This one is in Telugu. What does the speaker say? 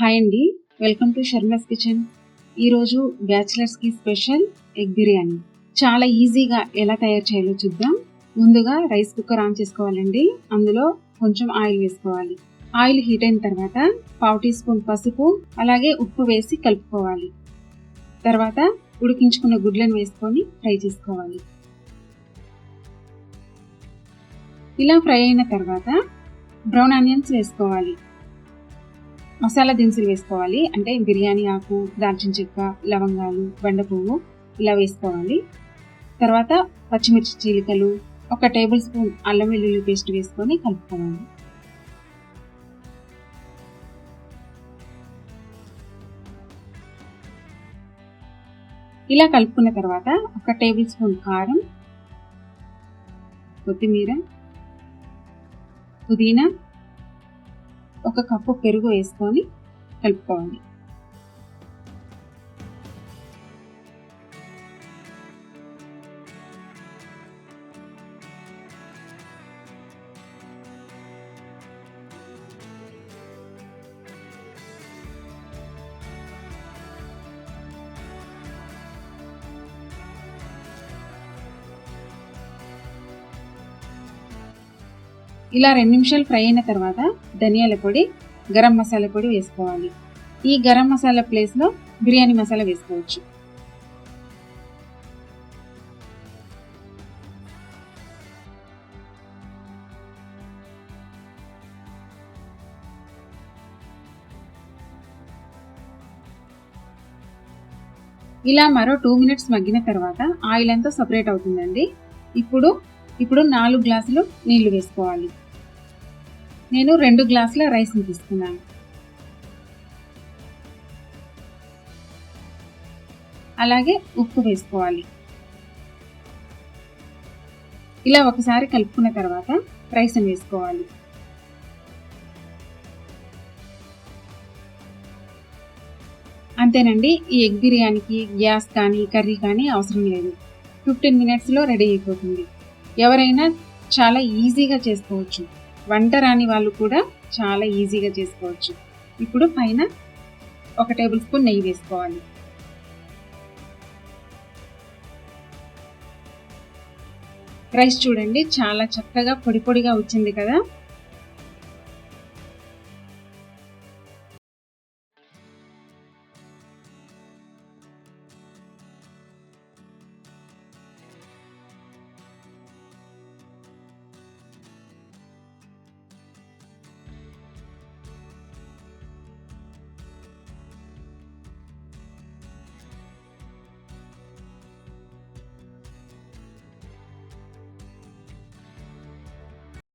హాయ్ అండి, వెల్కమ్ టు శర్మస్ కిచెన్. ఈరోజు బ్యాచిలర్స్కి స్పెషల్ ఎగ్ బిర్యానీ చాలా ఈజీగా ఎలా తయారు చేయాలో చూద్దాం. ముందుగా రైస్ కుక్కర్ ఆన్ చేసుకోవాలండి. అందులో కొంచెం ఆయిల్ వేసుకోవాలి. ఆయిల్ హీట్ అయిన తర్వాత 1/2 టీ స్పూన్ పసుపు అలాగే ఉప్పు వేసి కలుపుకోవాలి. తర్వాత ఉడికించుకున్న గుడ్లను వేసుకొని ఫ్రై చేసుకోవాలి. ఇలా ఫ్రై అయిన తర్వాత బ్రౌన్ ఆనియన్స్ వేసుకోవాలి. మసాలా దినుసులు వేసుకోవాలి. అంటే బిర్యానీ ఆకు, దాల్చిన చెక్క, లవంగాలు, బండ పువ్వు ఇలా వేసుకోవాలి. తర్వాత పచ్చిమిర్చి చీలికలు, 1 టేబుల్ స్పూన్ అల్లం వెల్లుల్లి పేస్ట్ వేసుకొని కలుపుకోవాలి. ఇలా కలుపుకున్న తర్వాత 1 టేబుల్ స్పూన్ కారం, కొత్తిమీర, పుదీనా, 1 కప్పు పెరుగు వేసుకొని కలుపుకోవాలి. ఇలా 2 నిమిషాలు ఫ్రై అయిన తర్వాత ధనియాల పొడి, గరం మసాలా పొడి వేసుకోవాలి. ఈ గరం మసాలా ప్లేస్లో బిర్యానీ మసాలా వేసుకోవచ్చు. ఇలా మరో 2 మినిట్స్ మగ్గిన తర్వాత ఆయిల్ అంతా సపరేట్ అవుతుందండి. ఇప్పుడు 4 గ్లాసులు నీళ్లు వేసుకోవాలి. నేను 2 గ్లాసుల రైస్ని తీసుకున్నాను. అలాగే ఉప్పు వేసుకోవాలి. ఇలా ఒకసారి కలుపుకున్న తర్వాత రైస్ని వేసుకోవాలి. అంతేనండి, ఈ ఎగ్ బిర్యానీకి గ్యాస్ కానీ కర్రీ కానీ అవసరం లేదు. 15 మినిట్స్లో రెడీ అయిపోతుంది. ఎవరైనా చాలా ఈజీగా చేసుకోవచ్చు. వంట రాని వాళ్ళు కూడా చాలా ఈజీగా చేసుకోవచ్చు. ఇప్పుడు పైన 1 టేబుల్ స్పూన్ నెయ్యి వేసుకోవాలి. రైస్ చూడండి, చాలా చక్కగా పొడి పొడిగా వచ్చింది కదా.